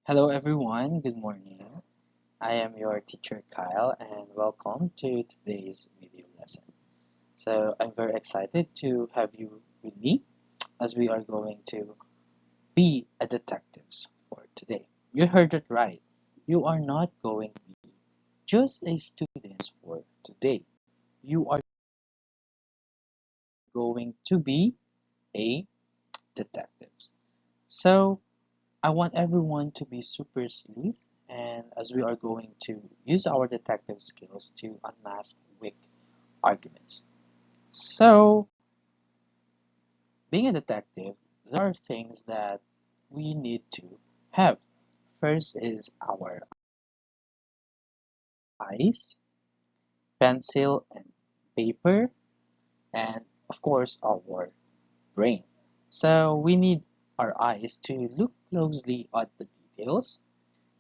Hello everyone, good morning. I am your teacher Kyle and welcome to today's video lesson. So I'm very excited to have you with me as we are going to be a detectives for today. You heard it right. You are not going to be just a student for today. You are going to be a detectives. So I want everyone to be super sleuth and as we are going to use our detective skills to unmask weak arguments. So, being a detective, there are things that we need to have. First is our eyes, pencil and paper, and of course our brain. So we need our eyes to look closely at the details,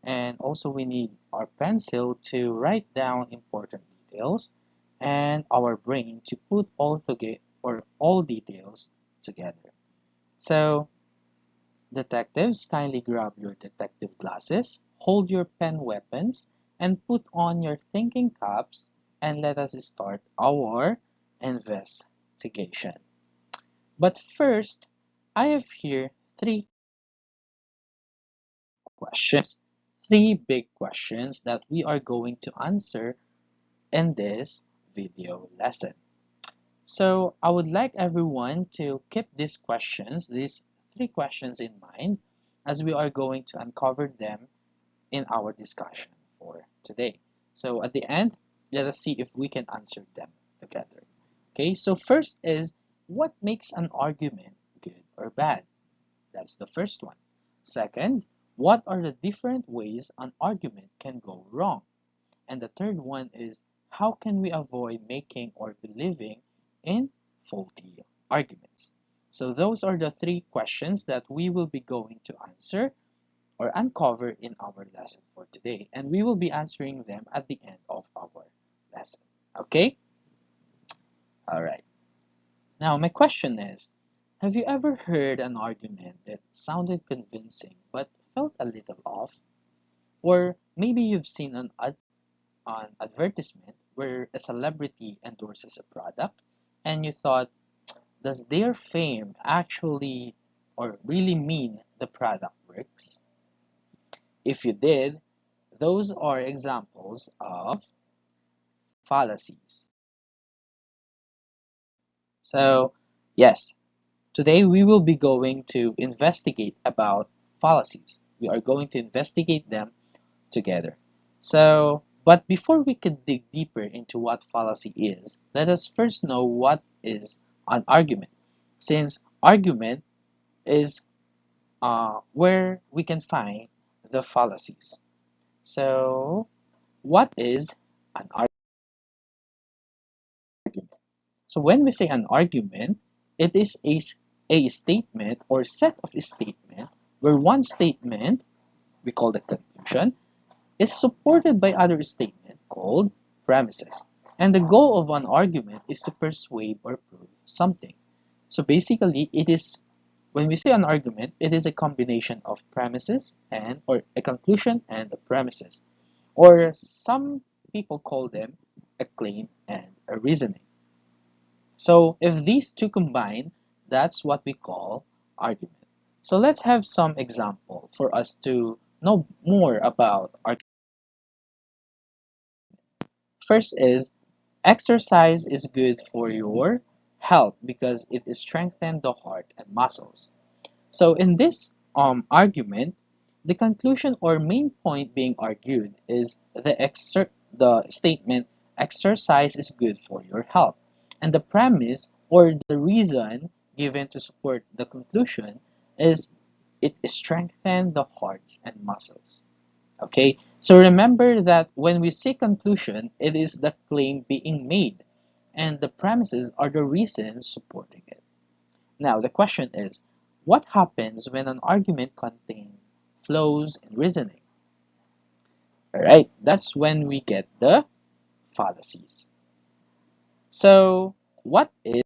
and also we need our pencil to write down important details, and our brain to put all together or all details together. So detectives, kindly grab your detective glasses, hold your pen weapons, and put on your thinking caps, and let us start our investigation. But first, I have here three questions, three big questions that we are going to answer in this video lesson. So I would like everyone to keep these three questions in mind as we are going to uncover them in our discussion for today. So at the end, let us see if we can answer them together. Okay, so first is what makes an argument good or bad? That's the first one. Second, what are the different ways an argument can go wrong? And the third one is how can we avoid making or believing in faulty arguments? So those are the three questions that we will be going to answer or uncover in our lesson for today. And we will be answering them at the end of our lesson. Okay? All right. Now, my question is, have you ever heard an argument that sounded convincing but felt a little off? Or maybe you've seen an advertisement where a celebrity endorses a product and you thought, does their fame actually or really mean the product works? If you did, those are examples of fallacies. So, yes, today we will be going to investigate about fallacies. We are going to investigate them together. So, but before we could dig deeper into what fallacy is, let us first know what is an argument. Since argument is where we can find the fallacies. So, what is an argument? So, when we say an argument, it is a statement or set of statement where one statement, we call the conclusion, is supported by other statement called premises. And the goal of an argument is to persuade or prove something. So basically, it is when we say an argument, it is a combination of premises and or a conclusion and a premises. Or some people call them a claim and a reasoning. So if these two combine, that's what we call argument. So let's have some example for us to know more about argument. First is exercise is good for your health because it strengthens the heart and muscles. So in this argument, the conclusion or main point being argued is the statement exercise is good for your health. And the premise or the reason given to support the conclusion is it strengthens the hearts and muscles. Okay, so remember that when we say conclusion, it is the claim being made, and the premises are the reasons supporting it. Now, the question is, what happens when an argument contains flows and reasoning? Alright, that's when we get the fallacies. So, what is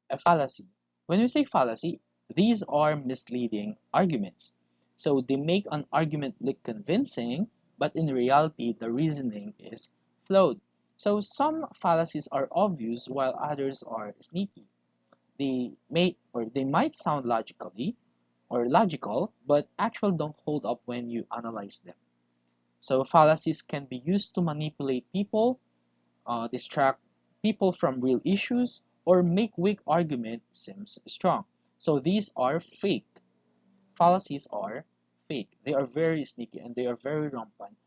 a fallacy? When we say fallacy, these are misleading arguments. So they make an argument look convincing, but in reality, the reasoning is flawed. So some fallacies are obvious while others are sneaky. They might sound logical, but actually don't hold up when you analyze them. So fallacies can be used to manipulate people, distract people from real issues, or make weak argument seems strong. So these are fake. Fallacies are fake. They are very sneaky and they are very rampant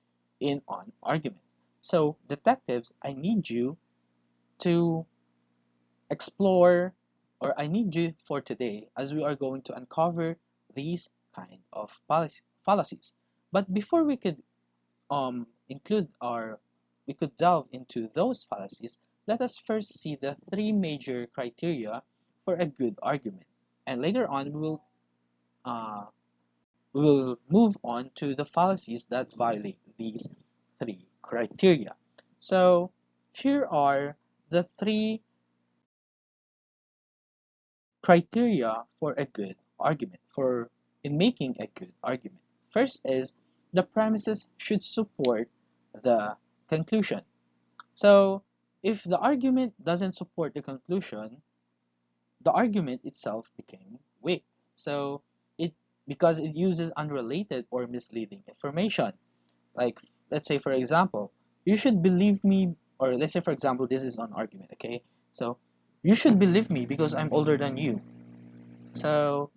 in on arguments. So detectives, I need you to explore, or I need you for today, as we are going to uncover these kind of fallacies. But before we could include our we could delve into those fallacies, let us first see the three major criteria for a good argument. And later on uh, we will move on to the fallacies that violate these three criteria. So here are the three criteria for a good argument, for in making a good argument. First is the premises should support the conclusion. So if the argument doesn't support the conclusion, the argument itself became weak. So it because it uses unrelated or misleading information. Like let's say for example, you should believe me, or let's say for example, this is an argument, okay? So you should believe me because I'm older than you. So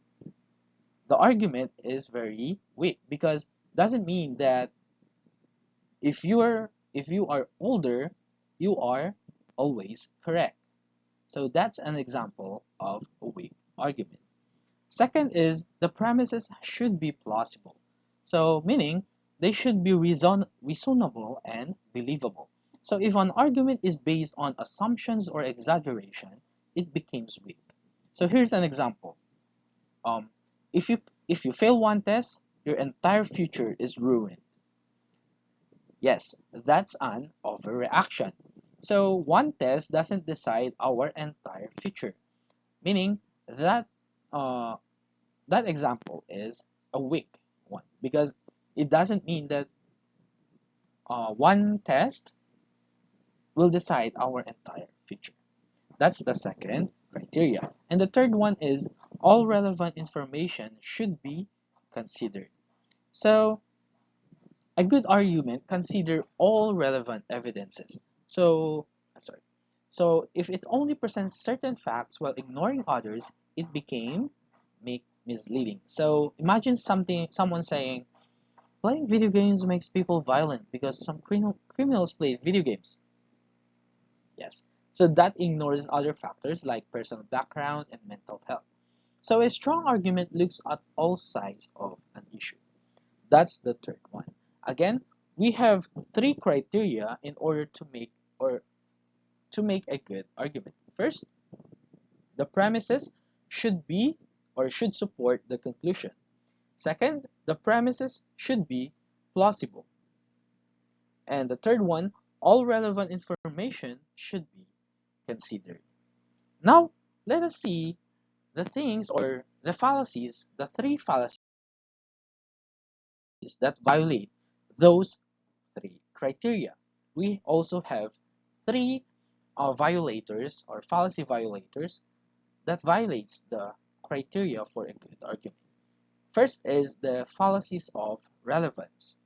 the argument is very weak because doesn't mean that if you are older, you are always correct. So that's an example of a weak argument. Second is the premises should be plausible. So meaning they should be reasonable and believable. So if an argument is based on assumptions or exaggeration, it becomes weak. So here's an example. Um, if you fail one test, your entire future is ruined. Yes, that's an overreaction. So one test doesn't decide our entire future, meaning that uh, that example is a weak one because it doesn't mean that one test will decide our entire future. That's the second criteria. And the third one is all relevant information should be considered. So a good argument consider all relevant evidences. So I'm sorry. So if it only presents certain facts while ignoring others, it became misleading. So imagine someone saying playing video games makes people violent because some criminals play video games. Yes. So that ignores other factors like personal background and mental health. So a strong argument looks at all sides of an issue. That's the third one. Again, we have three criteria in order to make a good argument. First, the premises should be or should support the conclusion. Second, the premises should be plausible. And the third one, all relevant information should be considered. Now, let us see the things or the fallacies, the three fallacies that violate those three criteria. We also have three violators or fallacy violators that violates the criteria for a good argument. First is the fallacies of relevance.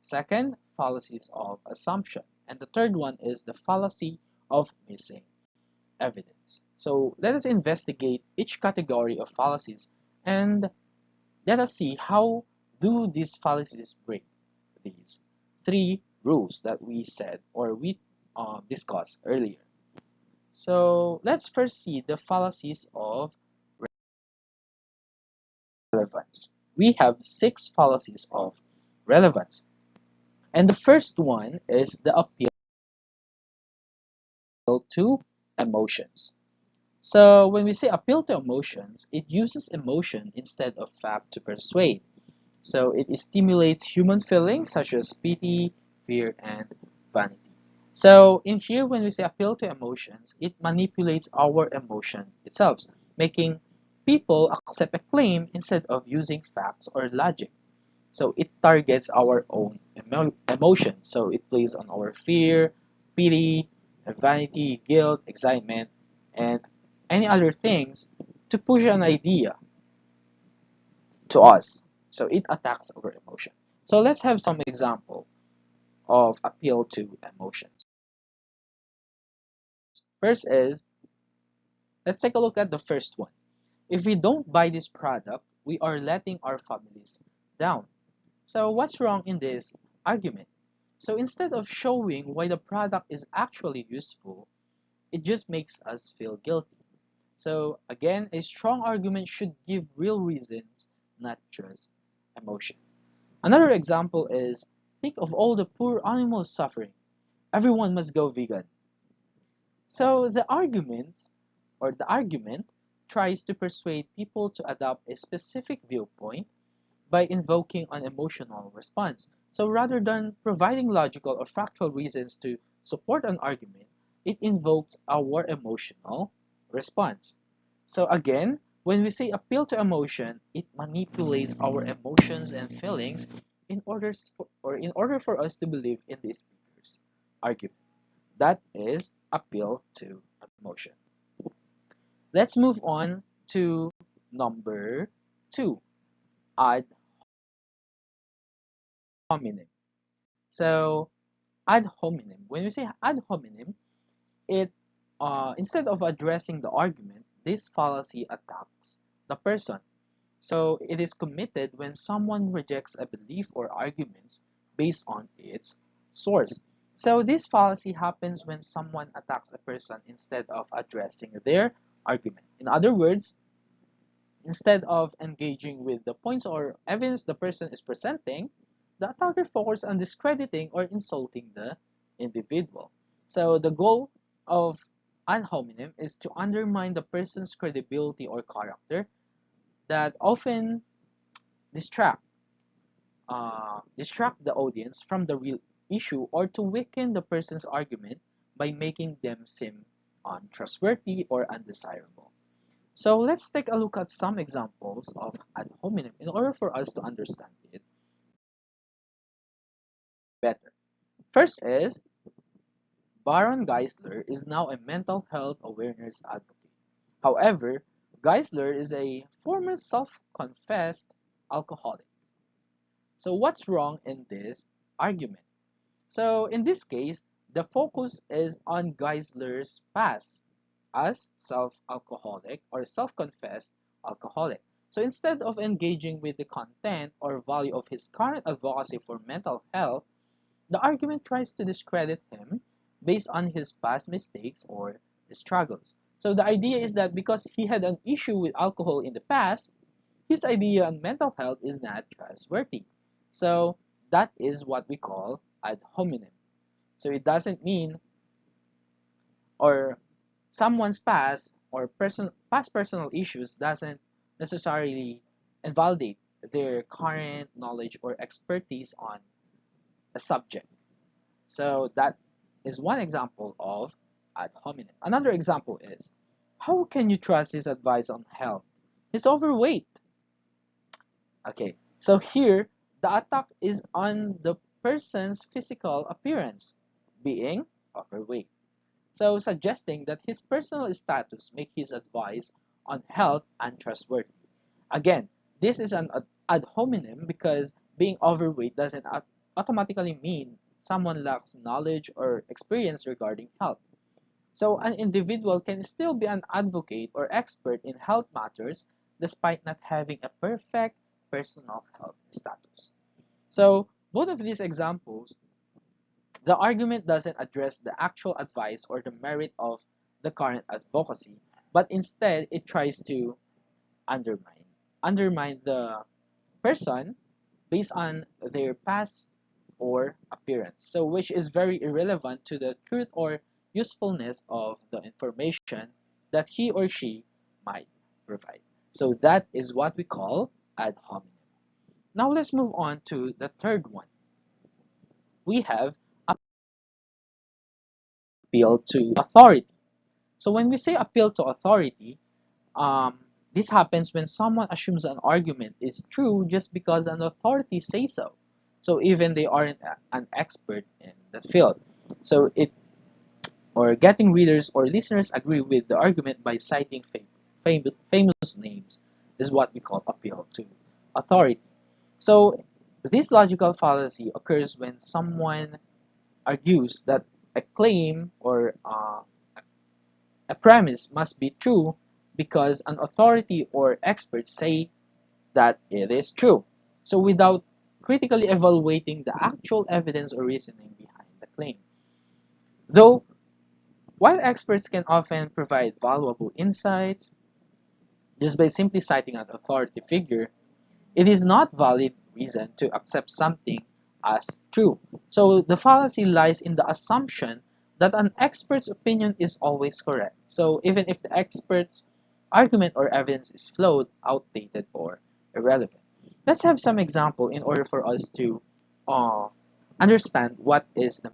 Second, fallacies of assumption. And the third one is the fallacy of missing evidence. So let us investigate each category of fallacies and let us see how do these fallacies break these three rules that we said or we discussed earlier. So let's first see the fallacies of relevance. We have 6 fallacies of relevance. And the first one is the appeal to emotions. So when we say appeal to emotions, it uses emotion instead of fact to persuade. So it stimulates human feelings such as pity, fear, and vanity. So in here, when we say appeal to emotions, it manipulates our emotion itself, making people accept a claim instead of using facts or logic. So it targets our own emotions. So it plays on our fear, pity, vanity, guilt, excitement, and any other things to push an idea to us. So it attacks our emotion. So let's have some example of appeal to emotions. First is, let's take a look at the first one. If we don't buy this product, we are letting our families down. So what's wrong in this argument? So instead of showing why the product is actually useful, it just makes us feel guilty. So again, a strong argument should give real reasons, not just emotion. Another example is, think of all the poor animals suffering. Everyone must go vegan. So the argument tries to persuade people to adopt a specific viewpoint by invoking an emotional response. So rather than providing logical or factual reasons to support an argument, it invokes our emotional response. So again, when we say appeal to emotion, it manipulates our emotions and feelings in order for us to believe in the speaker's argument. That is appeal to emotion. Let's move on to number 2, ad hominem. So ad hominem, when we say ad hominem, it instead of addressing the argument, this fallacy attacks the person. So it is committed when someone rejects a belief or arguments based on its source. So this fallacy happens when someone attacks a person instead of addressing their argument. In other words, instead of engaging with the points or evidence the person is presenting, the attacker focuses on discrediting or insulting the individual. So the goal of ad hominem is to undermine the person's credibility or character that often distract distract the audience from the real issue or to weaken the person's argument by making them seem untrustworthy or undesirable. So let's take a look at some examples of ad hominem in order for us to understand it better. First is, Baron Geisler is now a mental health awareness advocate. However, Geisler is a former self-confessed alcoholic. So what's wrong in this argument? So in this case, the focus is on Geisler's past as self-alcoholic or self-confessed alcoholic. So instead of engaging with the content or value of his current advocacy for mental health, the argument tries to discredit him based on his past mistakes or struggles. So the idea is that because he had an issue with alcohol in the past, his idea on mental health is not trustworthy. So that is what we call ad hominem. So it doesn't mean, or someone's past personal issues doesn't necessarily invalidate their current knowledge or expertise on a subject. So that is one example of ad hominem. Another example is, how can you trust his advice on health? He's overweight. Okay, so here the attack is on the person's physical appearance, being overweight. So suggesting that his personal status make his advice on health untrustworthy. Again, this is an ad hominem because being overweight doesn't automatically mean someone lacks knowledge or experience regarding health. So an individual can still be an advocate or expert in health matters despite not having a perfect personal health status. So both of these examples, the argument doesn't address the actual advice or the merit of the current advocacy, but instead it tries to undermine undermine the person based on their past or appearance. So which is very irrelevant to the truth or usefulness of the information that he or she might provide. So that is what we call ad hominem. Now let's move on to the third one. We have appeal to authority. So when we say appeal to authority, um, This happens when someone assumes an argument is true just because an authority says so. So even they aren't an expert in the field. So it or getting readers or listeners agree with the argument by citing famous names is what we call appeal to authority. So this logical fallacy occurs when someone argues that a claim or a premise must be true because an authority or expert say that it is true. So without critically evaluating the actual evidence or reasoning behind the claim. Though, while experts can often provide valuable insights just by simply citing an authority figure, it is not valid reason to accept something as true. So the fallacy lies in the assumption that an expert's opinion is always correct. So even if the expert's argument or evidence is flawed, outdated, or irrelevant. Let's have some example in order for us to uh, understand what is the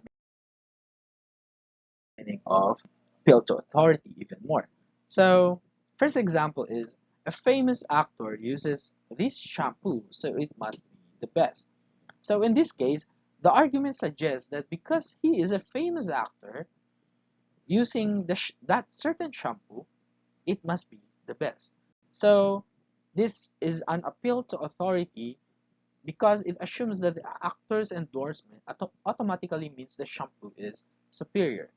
meaning of appeal to authority even more. So first example is a famous actor uses this shampoo, so it must be the best. So in this case, the argument suggests that because he is a famous actor using that certain shampoo, it must be the best. So this is an appeal to authority because it assumes that the actor's endorsement automatically means the shampoo is superior.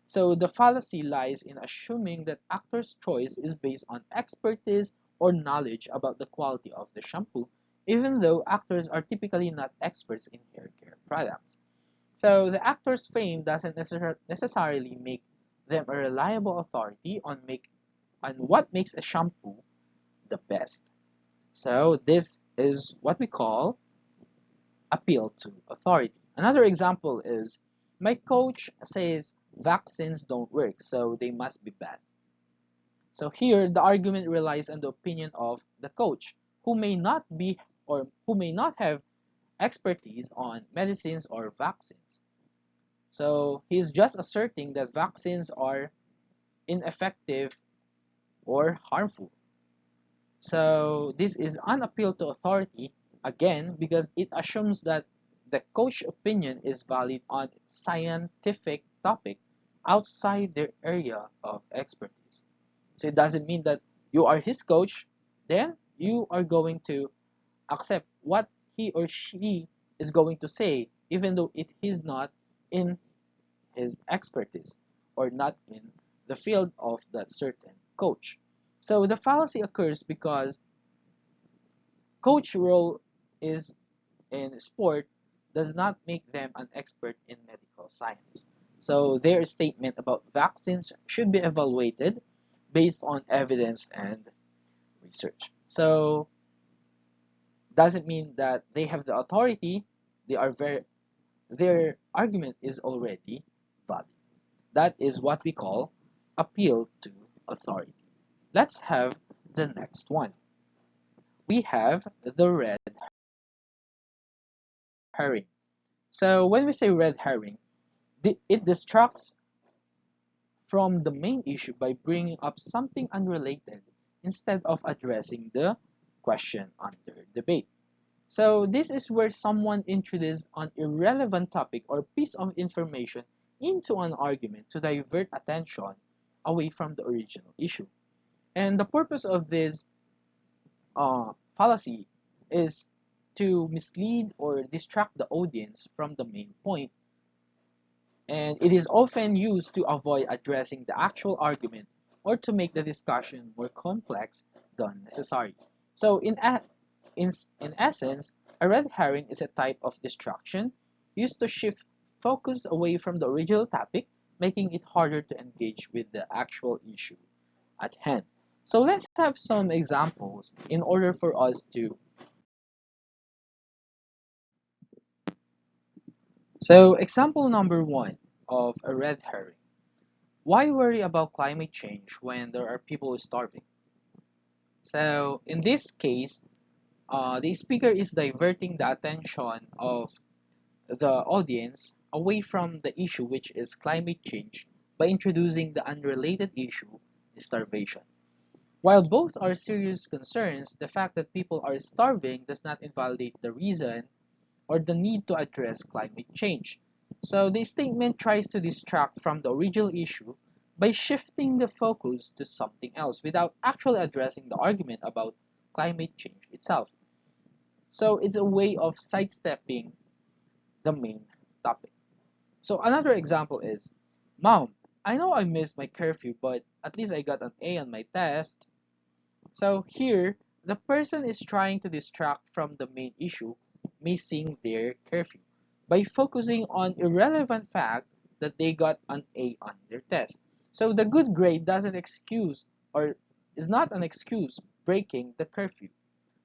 So the fallacy lies in assuming that actor's choice is based on expertise or knowledge about the quality of the shampoo, even though actors are typically not experts in hair care products. So the actor's fame doesn't necessarily make them a reliable authority on what makes a shampoo the best. So this is what we call appeal to authority. Another example is my coach says vaccines don't work, so they must be bad. So here the argument relies on the opinion of the coach, who may not be or who may not have expertise on medicines or vaccines. So he is just asserting that vaccines are ineffective or harmful. So this is an appeal to authority again because it assumes that the coach opinion is valid on scientific topic outside their area of expertise. So it doesn't mean that you are his coach, then you are going to accept what he or she is going to say even though it is not in his expertise or not in the field of that certain coach. So the fallacy occurs because coach role is in sport does not make them an expert in medical science. So their statement about vaccines should be evaluated based on evidence and research. So doesn't mean that they have the authority, they are very their argument is already valid. That is what we call appeal to authority. Let's have the next one. We have the red herring. So when we say red herring, it distracts from the main issue by bringing up something unrelated instead of addressing the question under debate. So this is where someone introduces an irrelevant topic or piece of information into an argument to divert attention away from the original issue. And the purpose of this fallacy is to mislead or distract the audience from the main point, and it is often used to avoid addressing the actual argument or to make the discussion more complex than necessary. So in essence, a red herring is a type of distraction used to shift focus away from the original topic, making it harder to engage with the actual issue at hand. So let's have some examples in order for us to. So example number one of a red herring. Why worry about climate change when there are people starving? So in this case, the speaker is diverting the attention of the audience away from the issue, which is climate change, by introducing the unrelated issue, starvation. While both are serious concerns, the fact that people are starving does not invalidate the reason or the need to address climate change. So the statement tries to distract from the original issue by shifting the focus to something else without actually addressing the argument about climate change itself. So it's a way of sidestepping the main topic. So another example is, Mom, I know I missed my curfew, but at least I got an A on my test. So here, the person is trying to distract from the main issue, missing their curfew, by focusing on irrelevant fact that they got an A on their test. So the good grade doesn't excuse or is not an excuse breaking the curfew.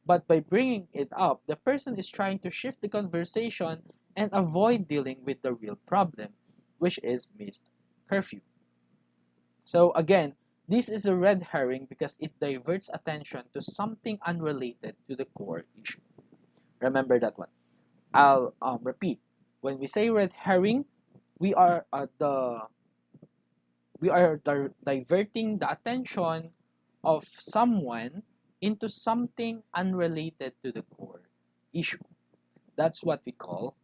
But by bringing it up, the person is trying to shift the conversation and avoid dealing with the real problem, which is missed curfew. So again, this is a red herring because it diverts attention to something unrelated to the core issue. Remember that one. I'll repeat. When we say red herring, we are diverting the attention of someone into something unrelated to the core issue. That's what we call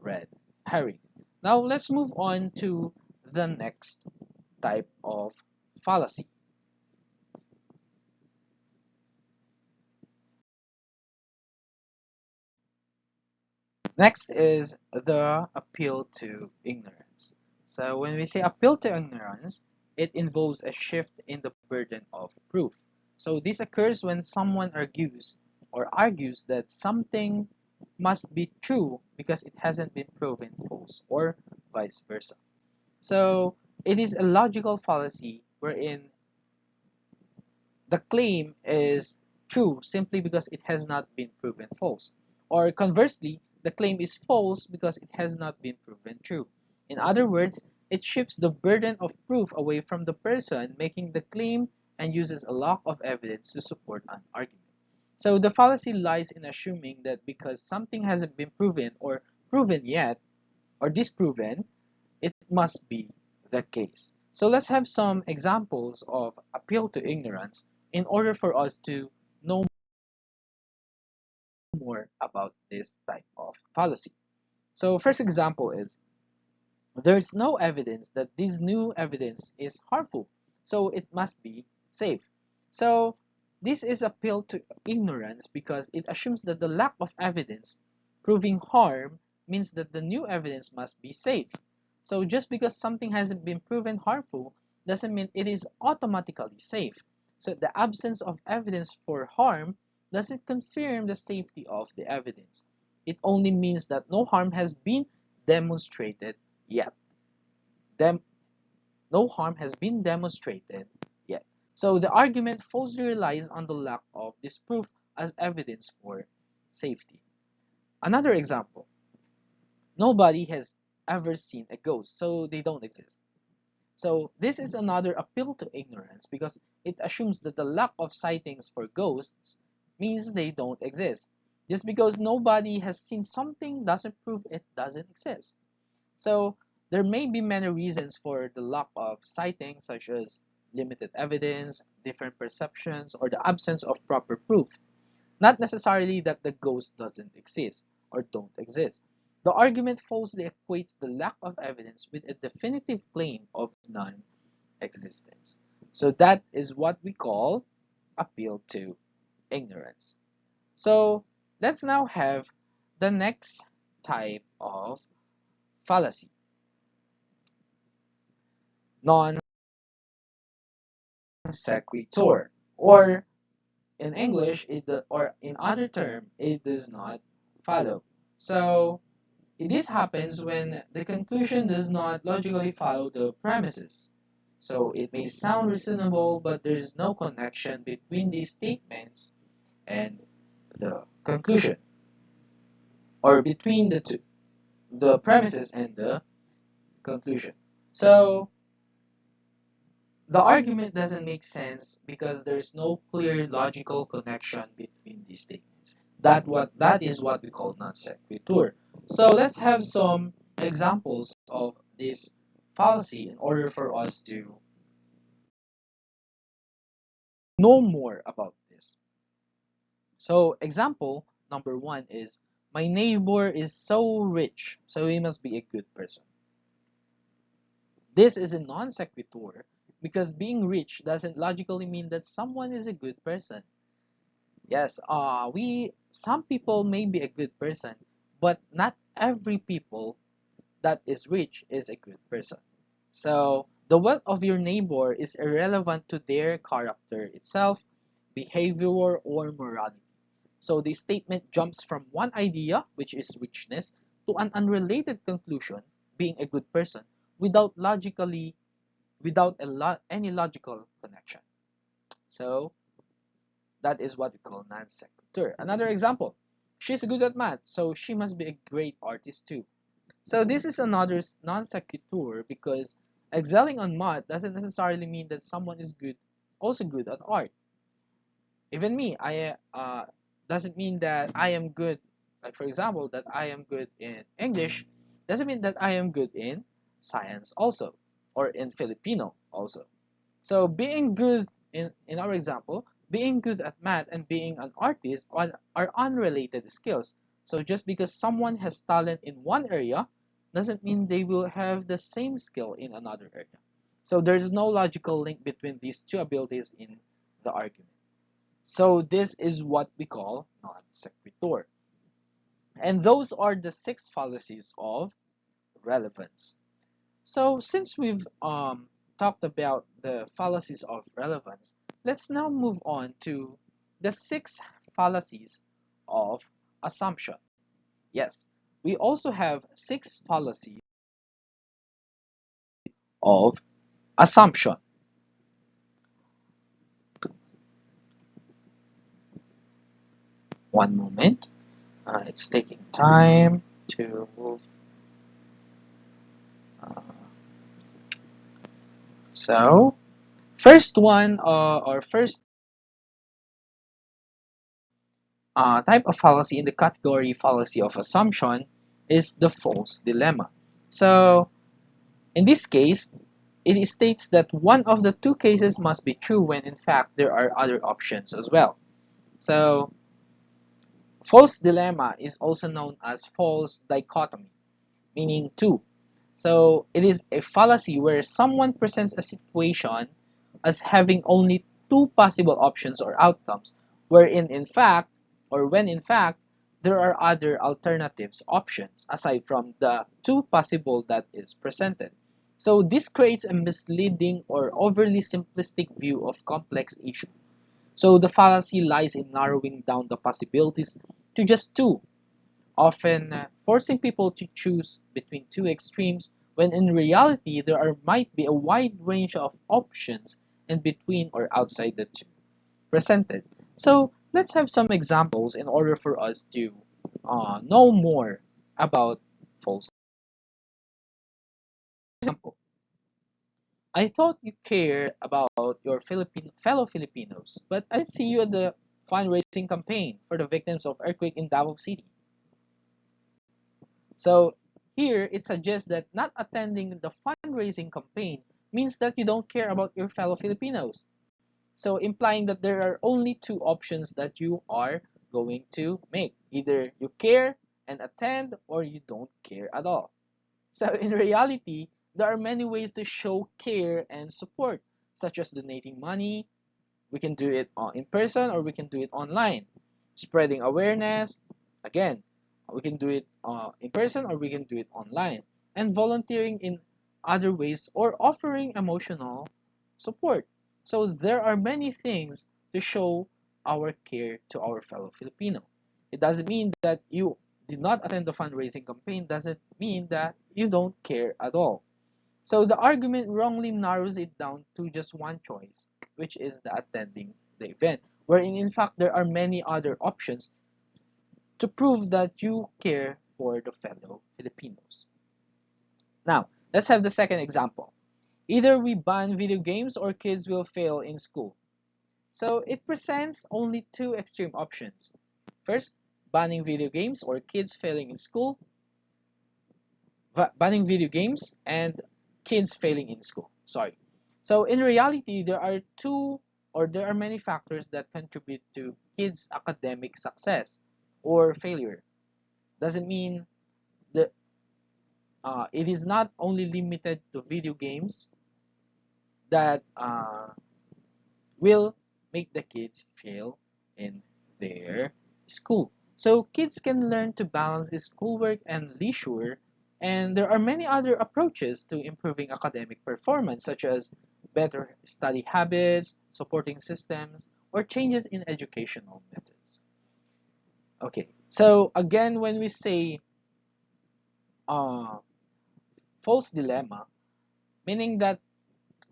red herring. Now let's move on to the next type of fallacy. Next is the appeal to ignorance. So when we say appeal to ignorance, it involves a shift in the burden of proof. So this occurs when someone argues that something must be true because it hasn't been proven false or vice versa. So it is a logical fallacy wherein the claim is true simply because it has not been proven false. Or conversely, the claim is false because it has not been proven true. In other words, it shifts the burden of proof away from the person making the claim and uses a lack of evidence to support an argument. So the fallacy lies in assuming that because something hasn't been proven or proven yet or disproven, it must be the case. So let's have some examples of appeal to ignorance in order for us to know more about this type of fallacy. So first example is, there's no evidence that this new evidence is harmful, so it must be safe. So this is appeal to ignorance because it assumes that the lack of evidence proving harm means that the new evidence must be safe. So just because something hasn't been proven harmful doesn't mean it is automatically safe. So the absence of evidence for harm doesn't confirm the safety of the evidence. It only means that no harm has been demonstrated yet. Dem- no harm has been demonstrated yet. So the argument falsely relies on the lack of this proof as evidence for safety. Another example, nobody has ever seen a ghost, so they don't exist. So this is another appeal to ignorance because it assumes that the lack of sightings for ghosts means they don't exist. Just because nobody has seen something doesn't prove it doesn't exist. So there may be many reasons for the lack of sightings, such as limited evidence, different perceptions, or the absence of proper proof. Not necessarily that the ghost doesn't exist or don't exist. The argument falsely equates the lack of evidence with a definitive claim of non-existence. So that is what we call appeal to ignorance. So let's now have the next type of fallacy, non sequitur, or in English, or in other term, it does not follow. So this happens when the conclusion does not logically follow the premises. So it may sound reasonable, but there is no connection between these statements and the conclusion, or between the two, the premises and the conclusion. So the argument doesn't make sense because there's no clear logical connection between these statements. That is what we call non sequitur. So let's have some examples of this fallacy in order for us to know more about this. So example number one is, my neighbor is so rich, so he must be a good person. This is a non sequitur because being rich doesn't logically mean that someone is a good person. Yes, we some people may be a good person, but not every people that is rich is a good person. So the wealth of your neighbor is irrelevant to their character itself, behavior, or morality. So the statement jumps from one idea, which is richness, to an unrelated conclusion, being a good person, without logically without any logical connection. So that is what we call non sequitur. Another example, she's good at math, so she must be a great artist too. So this is another non sequitur because excelling on math doesn't necessarily mean that someone is also good at art. Even me, I doesn't mean that I am good. Like for example, that I am good in English doesn't mean that I am good in science also, or in Filipino also. So being good in our example, being good at math and being an artist are unrelated skills. So just because someone has talent in one area doesn't mean they will have the same skill in another area. So there's no logical link between these two abilities in the argument. So this is what we call non sequitur. And those are the six fallacies of relevance. So since we've talked about the fallacies of relevance, let's now move on to the six fallacies of assumption. Yes, we also have six fallacies of assumption. One moment. It's taking time to move. Uh, so, first one, or first type of fallacy in the category fallacy of assumption is the false dilemma. So, in this case, it states that one of the two cases must be true when in fact there are other options as well. So, false dilemma is also known as false dichotomy, meaning two. So, it is a fallacy where someone presents a situation as having only two possible options or outcomes, wherein in fact, or when in fact, there are other alternatives options aside from the two possible that is presented. So this creates a misleading or overly simplistic view of complex issue. So the fallacy lies in narrowing down the possibilities to just two, often forcing people to choose between two extremes when in reality might be a wide range of options in between or outside the two presented. So let's have some examples in order for us to know more about false. Example, I thought you cared about your fellow Filipinos, but I didn't see you at the fundraising campaign for the victims of earthquake in Davao City. So here it suggests that not attending the fundraising campaign means that you don't care about your fellow Filipinos. So implying that there are only two options that you are going to make. Either you care and attend or you don't care at all. So in reality, there are many ways to show care and support, such as donating money. We can do it in person or we can do it online. Spreading awareness, again, we can do it in person or we can do it online. And volunteering in other ways or offering emotional support. So there are many things to show our care to our fellow Filipino. It doesn't mean that you did not attend the fundraising campaign, doesn't mean that you don't care at all. So the argument wrongly narrows it down to just one choice, which is the attending the event, wherein in fact there are many other options to prove that you care for the fellow Filipinos. Now, let's have the second example. Either we ban video games or kids will fail in school. So it presents only two extreme options. First, banning video games or kids failing in school, banning video games and kids failing in school. Sorry. So in reality, there are two or there are many factors that contribute to kids' academic success or failure. Doesn't mean that it is not only limited to video games that will make the kids fail in their school. So kids can learn to balance schoolwork and leisure, and there are many other approaches to improving academic performance, such as better study habits, supporting systems, or changes in educational methods. Okay, so again, when we say uh, false dilemma, meaning that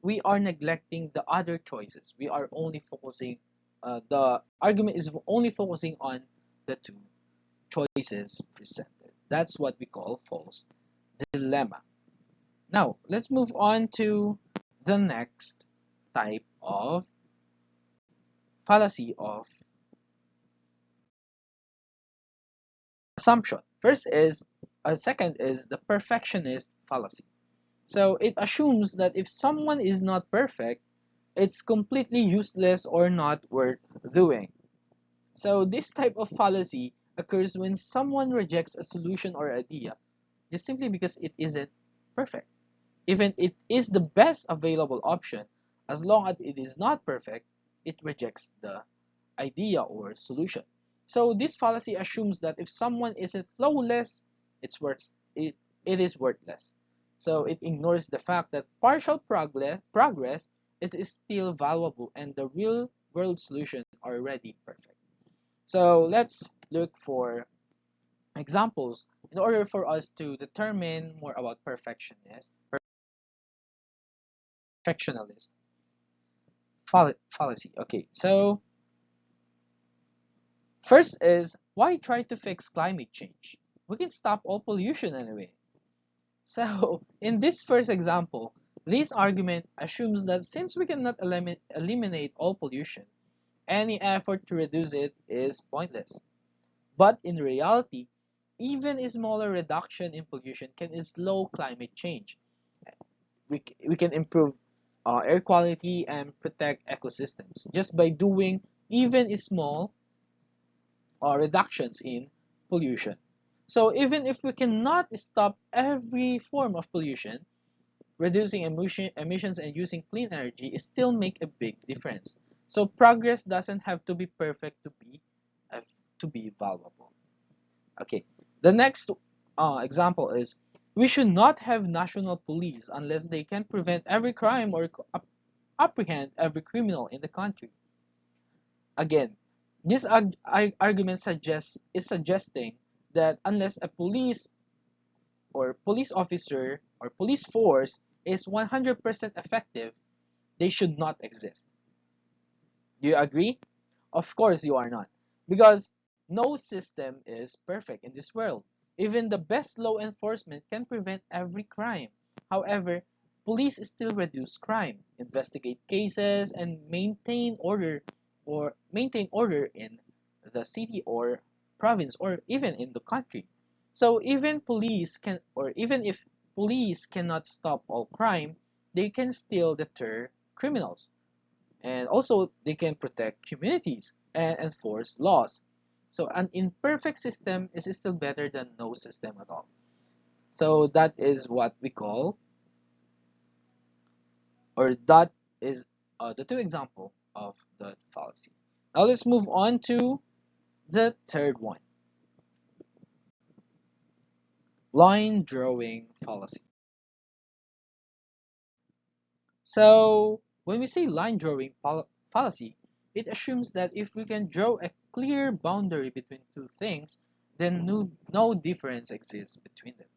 we are neglecting the other choices. We are only focusing, the argument is only focusing on the two choices presented. That's what we call false dilemma. Now, let's move on to the next type of fallacy of assumption. Second is the perfectionist fallacy. So it assumes that if someone is not perfect, it's completely useless or not worth doing. So this type of fallacy occurs when someone rejects a solution or idea just simply because it isn't perfect. Even it is the best available option, as long as it is not perfect, it rejects the idea or solution. So this fallacy assumes that if someone isn't flawless, it's worth it, it is worthless. So it ignores the fact that partial progress is still valuable and the real world solutions are already perfect. So let's look for examples in order for us to determine more about perfectionist fallacy. Okay, so first is, why try to fix climate change? We can stop all pollution anyway. So in this first example, this argument assumes that since we cannot eliminate all pollution, any effort to reduce it is pointless. But in reality, even a smaller reduction in pollution can slow climate change. We can improve air quality and protect ecosystems just by doing even small reductions in pollution. So even if we cannot stop every form of pollution, reducing emissions and using clean energy still make a big difference. So progress doesn't have to be perfect uh, to be valuable. Okay, the next example is, we should not have national police unless they can prevent every crime or apprehend every criminal in the country. Again, this argument is suggesting that unless a police or police officer or police force is 100% effective, they should not exist. Do you agree? Of course you are not. Because no system is perfect in this world. Even the best law enforcement can prevent every crime. However, police still reduce crime, investigate cases, and maintain order in the city or province or even in the country. So even if police cannot stop all crime, they can still deter criminals, and also they can protect communities and enforce laws. So an imperfect system is still better than no system at all. So that is what we call, or that is the two example of the fallacy. Now let's move on to the third one, line drawing fallacy. So when we say line drawing fallacy, it assumes that if we can draw a clear boundary between two things, then no difference exists between them.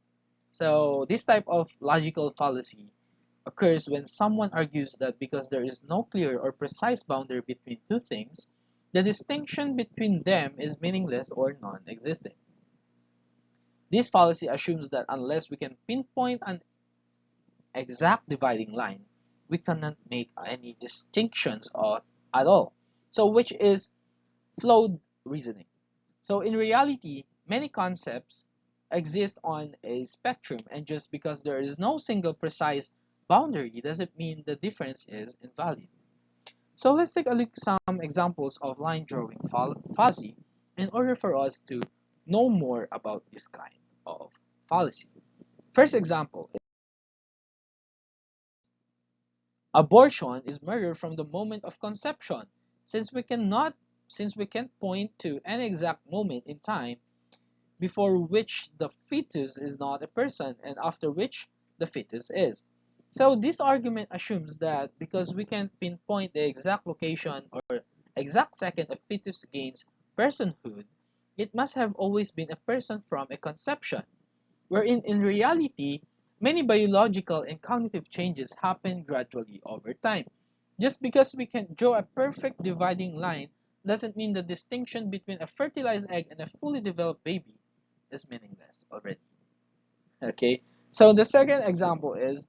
So this type of logical fallacy occurs when someone argues that because there is no clear or precise boundary between two things, the distinction between them is meaningless or non-existent. This fallacy assumes that unless we can pinpoint an exact dividing line, we cannot make any distinctions at all. So which is flawed reasoning. So in reality, many concepts exist on a spectrum, and just because there is no single precise boundary doesn't mean the difference is invalid. So let's take a look at some examples of line drawing fallacy in order for us to know more about this kind of fallacy. First example, abortion is murder from the moment of conception. Since we cannot since we can't point to any exact moment in time before which the fetus is not a person and after which the fetus is. So this argument assumes that because we can't pinpoint the exact location or exact second a fetus gains personhood, it must have always been a person from a conception, wherein in reality, many biological and cognitive changes happen gradually over time. Just because we can draw a perfect dividing line doesn't mean the distinction between a fertilized egg and a fully developed baby is meaningless already. Okay, so the second example is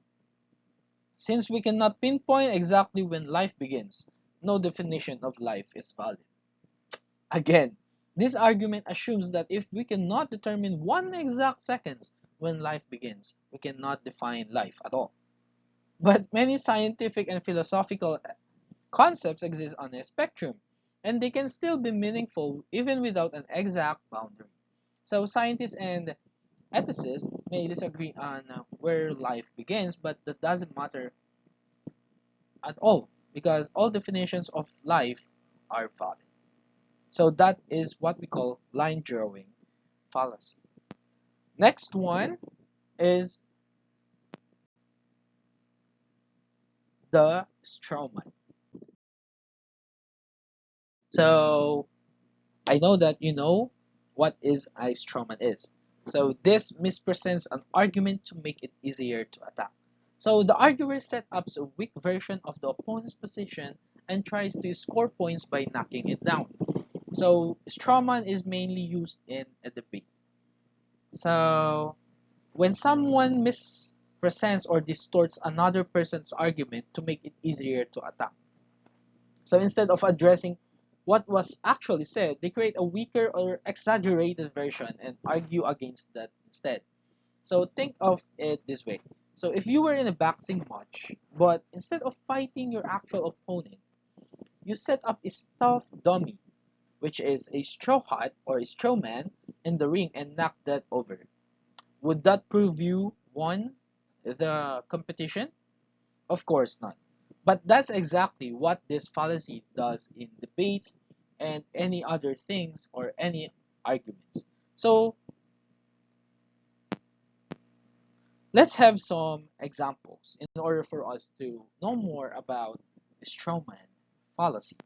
since we cannot pinpoint exactly when life begins, no definition of life is valid. Again, this argument assumes that if we cannot determine one exact seconds when life begins, we cannot define life at all. But many scientific and philosophical concepts exist on a spectrum, and they can still be meaningful even without an exact boundary. So scientists and ethicists may disagree on where life begins, but that doesn't matter at all because all definitions of life are valid. So that is what we call line drawing fallacy. Next one is the strawman. So I know that you know what is a strawman is. So this mispresents an argument to make it easier to attack. So the arguer set up a weak version of the opponent's position and tries to score points by knocking it down. So strawman is mainly used in a debate. So when someone mispresents or distorts another person's argument to make it easier to attack. So instead of addressing what was actually said, they create a weaker or exaggerated version and argue against that instead. So think of it this way. So if you were in a boxing match, but instead of fighting your actual opponent, you set up a stuffed dummy, which is a straw hat or a straw man, in the ring and knock that over. Would that prove you won the competition? Of course not. But that's exactly what this fallacy does in debates and any other things or any arguments. So let's have some examples in order for us to know more about strawman fallacy.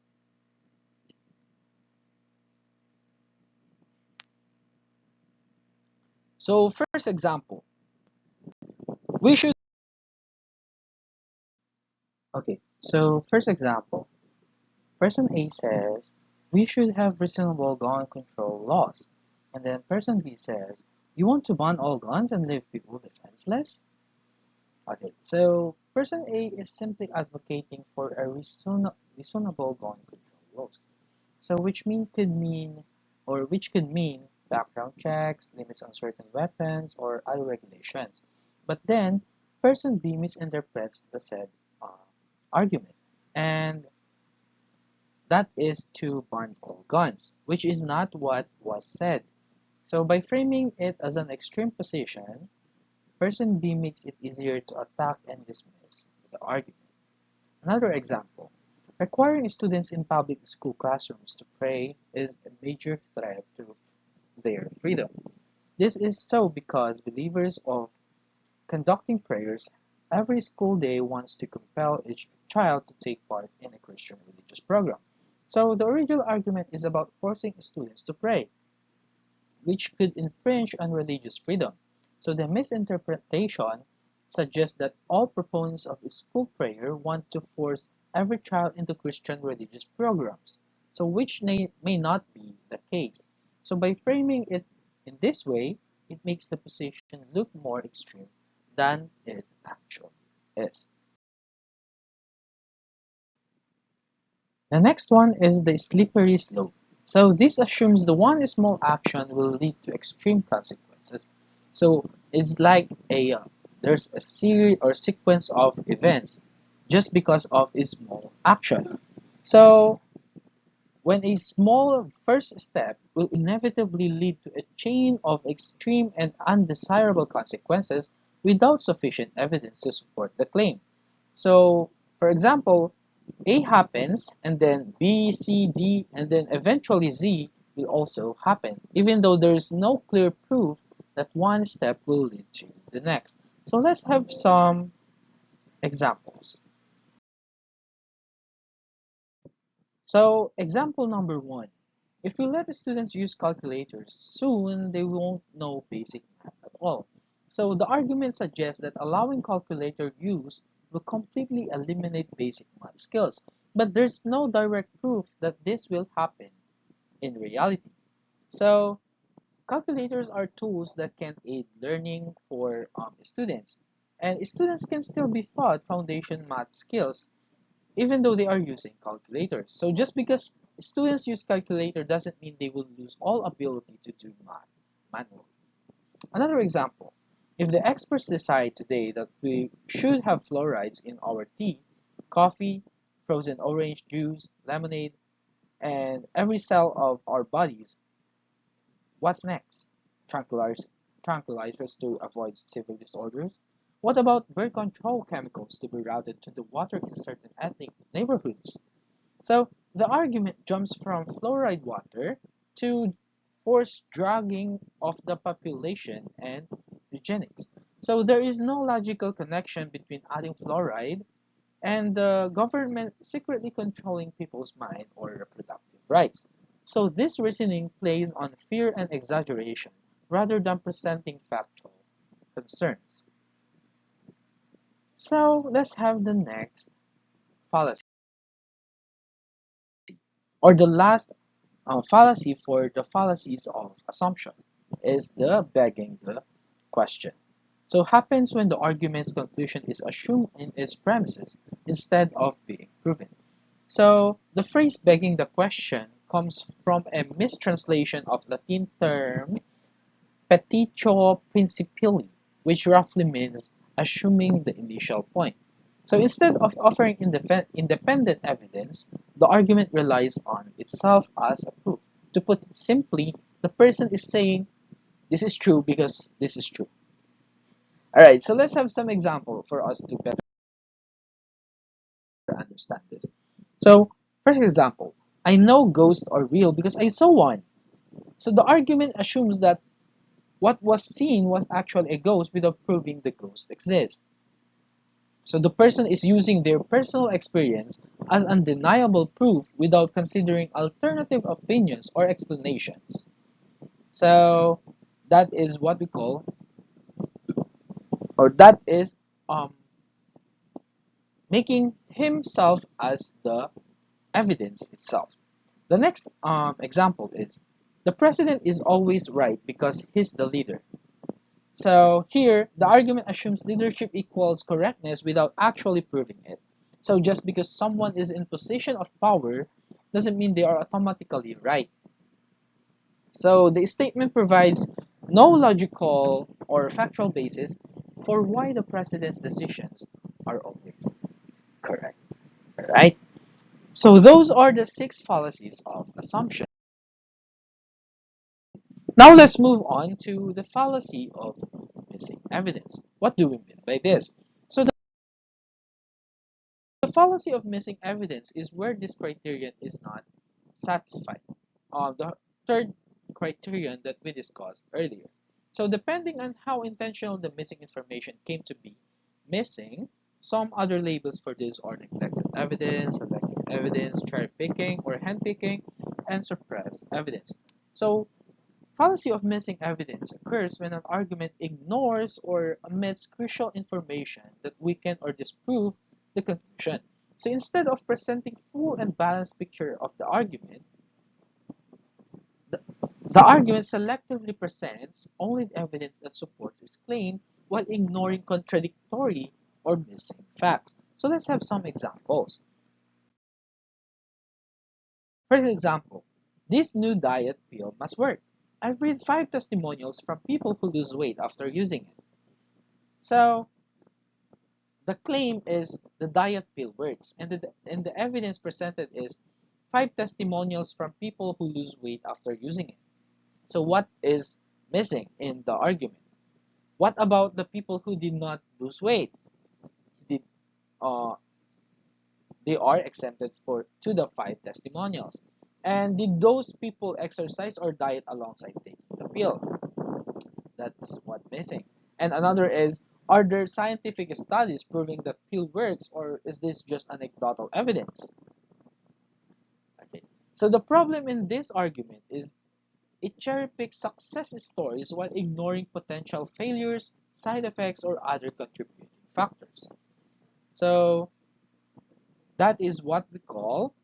So first example, we should okay. So first example, person A says we should have reasonable gun control laws, and then person B says you want to ban all guns and leave people defenseless. Okay, so person A is simply advocating for a reasonable gun control laws. So which could mean background checks, limits on certain weapons, or other regulations. But then person B misinterprets the said uh, argument, and that is to ban all guns, which is not what was said. So by framing it as an extreme position, person B makes it easier to attack and dismiss the argument. Another example, requiring students in public school classrooms to pray is a major threat to their freedom. This is so because believers of conducting prayers every school day wants to compel each child to take part in a Christian religious program. So the original argument is about forcing students to pray, which could infringe on religious freedom. So the misinterpretation suggests that all proponents of school prayer want to force every child into Christian religious programs, so which may not be the case. So by framing it in this way, it makes the position look more extreme than it actually is. The next one is the slippery slope. So this assumes the one small action will lead to extreme consequences. So it's like there's a series or sequence of events just because of a small action. So, when a small first step will inevitably lead to a chain of extreme and undesirable consequences without sufficient evidence to support the claim. So, for example, A happens, and then B, C, D, and then eventually Z will also happen, even though there is no clear proof that one step will lead to the next. So let's have some examples. So, example number one. If we let the students use calculators, soon they won't know basic math at all. So the argument suggests that allowing calculator use will completely eliminate basic math skills. But there's no direct proof that this will happen in reality. So calculators are tools that can aid learning for students. And students can still be taught foundation math skills even though they are using calculators. So just because students use calculator doesn't mean they will lose all ability to do math manually. Another example, if the experts decide today that we should have fluorides in our tea, coffee, frozen orange juice, lemonade, and every cell of our bodies, what's next? Tranquilizers, tranquilizers to avoid severe disorders? What about birth control chemicals to be routed to the water in certain ethnic neighborhoods? So the argument jumps from fluoride water to forced drugging of the population and eugenics. So there is no logical connection between adding fluoride and the government secretly controlling people's mind or reproductive rights. So this reasoning plays on fear and exaggeration rather than presenting factual concerns. So let's have the next fallacy, or the last fallacy for the fallacies of assumption is the begging the question. So happens when the argument's conclusion is assumed in its premises instead of being proven. So the phrase begging the question comes from a mistranslation of Latin term petitio principii, which roughly means assuming the initial point. So instead of offering independent evidence, the argument relies on itself as a proof. To put it simply, the person is saying, this is true because this is true. Alright, so let's have some example for us to better understand this. So, first example, I know ghosts are real because I saw one. So the argument assumes that what was seen was actually a ghost without proving the ghost exists. So the person is using their personal experience as undeniable proof without considering alternative opinions or explanations. So that is what we call, or that is um, making himself as the evidence itself. The next example is the president is always right because he's the leader. So here, the argument assumes leadership equals correctness without actually proving it. So just because someone is in position of power doesn't mean they are automatically right. So the statement provides no logical or factual basis for why the president's decisions are always correct. Right? So those are the 6 fallacies of assumption. Now let's move on to the fallacy of missing evidence. What do we mean by this? So the fallacy of missing evidence is where this criterion is not satisfied. The third criterion that we discussed earlier. So depending on how intentional the missing information came to be missing, some other labels for this are neglected evidence, selective evidence, cherry picking or hand picking, and suppressed evidence. So fallacy of missing evidence occurs when an argument ignores or omits crucial information that weaken or disprove the conclusion. So instead of presenting full and balanced picture of the argument, the, the argument selectively presents only the evidence that supports its claim while ignoring contradictory or missing facts. So let's have some examples. First example, this new diet pill must work. I've read 5 testimonials from people who lose weight after using it. So the claim is the diet pill works, and the evidence presented is 5 testimonials from people who lose weight after using it. So what is missing in the argument? What about the people who did not lose weight? Did uh, they are exempted for to the 5 testimonials? And did those people exercise or diet alongside taking the pill? That's what missing. And another is, are there scientific studies proving that pill works, or is this just anecdotal evidence? Okay. So the problem in this argument is it cherry picks success stories while ignoring potential failures, side effects, or other contributing factors. So that is what we call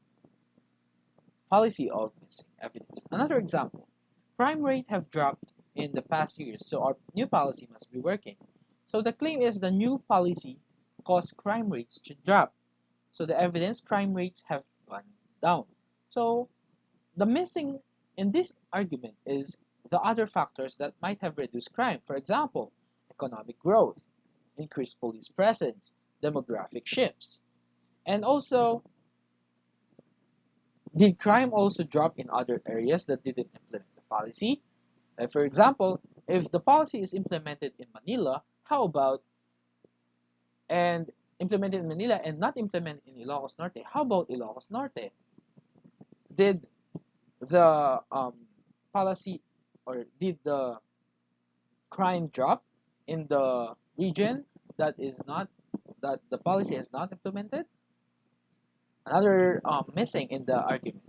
fallacy of missing evidence. Another example, crime rate have dropped in the past years, so our new policy must be working. So the claim is the new policy caused crime rates to drop. So the evidence, crime rates have gone down. So the missing in this argument is the other factors that might have reduced crime. For example, economic growth, increased police presence, demographic shifts. And also, did crime also drop in other areas that didn't implement the policy? Like for example, if the policy is implemented in Manila, how about and implemented in Manila and not implemented in Ilocos Norte? How about Ilocos Norte? Did the policy or did the crime drop in the region that is not that the policy is not implemented? Another missing in the argument.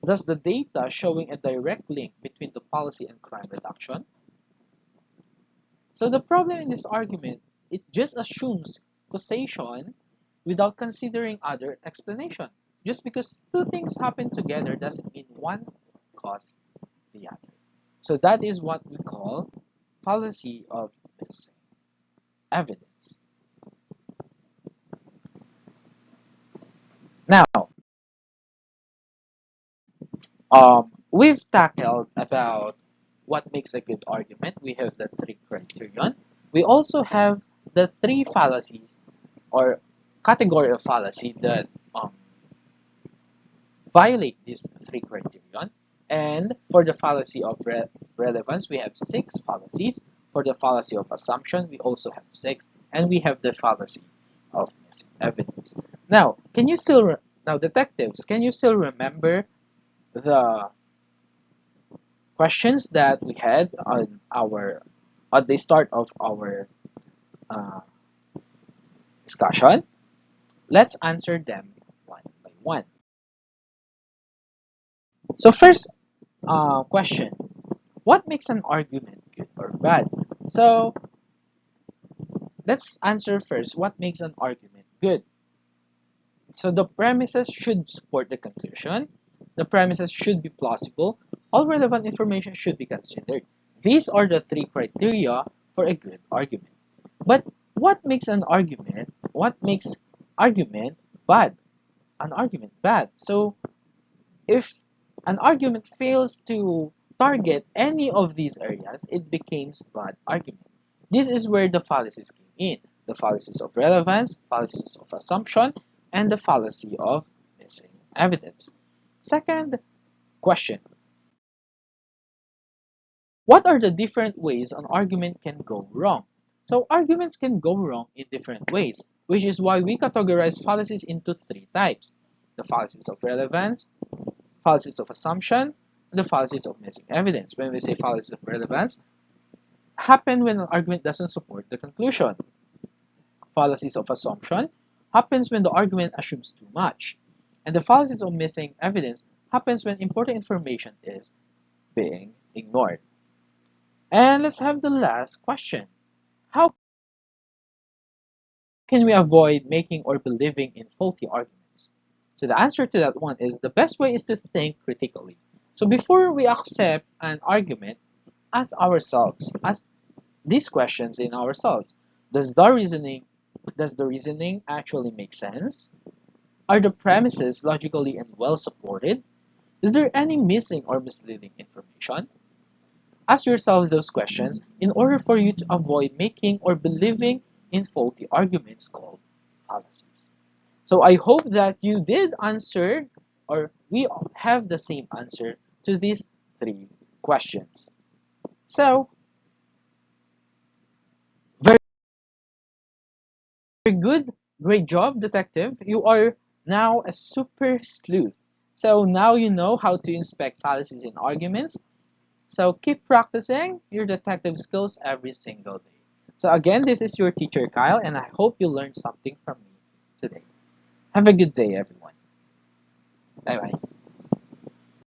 Does the data showing a direct link between the policy and crime reduction? So the problem in this argument, it just assumes causation without considering other explanation. Just because two things happen together doesn't mean one cause the other. So that is what we call fallacy of missing evidence. Now, we've tackled about what makes a good argument. We have the 3 criterion. We also have the 3 fallacies or category of fallacy that violate these 3 criterion. And for the fallacy of relevance, we have 6 fallacies. For the fallacy of assumption, we also have 6. And we have the fallacy of missing evidence. Now, now detectives, can you still remember the questions that we had on at the start of our uh, discussion? Let's answer them one by one. So first question, what makes an argument good or bad? So let's answer first what makes an argument good. So the premises should support the conclusion. The premises should be plausible. All relevant information should be considered. These are the 3 criteria for a good argument. But what makes an argument? What makes argument bad? An argument bad. So if an argument fails to target any of these areas, it becomes bad argument. This is where the fallacies came in. The fallacies of relevance, fallacies of assumption, and the fallacy of missing evidence. Second question. What are the different ways an argument can go wrong? So arguments can go wrong in different ways, which is why we categorize fallacies into 3 types. The fallacies of relevance, fallacies of assumption, and the fallacies of missing evidence. When we say fallacies of relevance, happen when an argument doesn't support the conclusion. Fallacies of assumption happens when the argument assumes too much. And the fallacies of missing evidence happens when important information is being ignored. And let's have the last question. How can we avoid making or believing in faulty arguments? So the answer to that one is the best way is to think critically. So before we accept an argument, ask these questions in ourselves. Does the reasoning actually make sense? Are the premises logically and well supported? Is there any missing or misleading information? Ask yourself those questions in order for you to avoid making or believing in faulty arguments called fallacies. So I hope that you did answer, or we have the same answer to these three questions. So, very good, great job, detective. You are now a super sleuth. So now you know how to inspect fallacies in arguments. So keep practicing your detective skills every single day. So again, this is your teacher Kyle, and I hope you learned something from me today. Have a good day, everyone. Bye bye.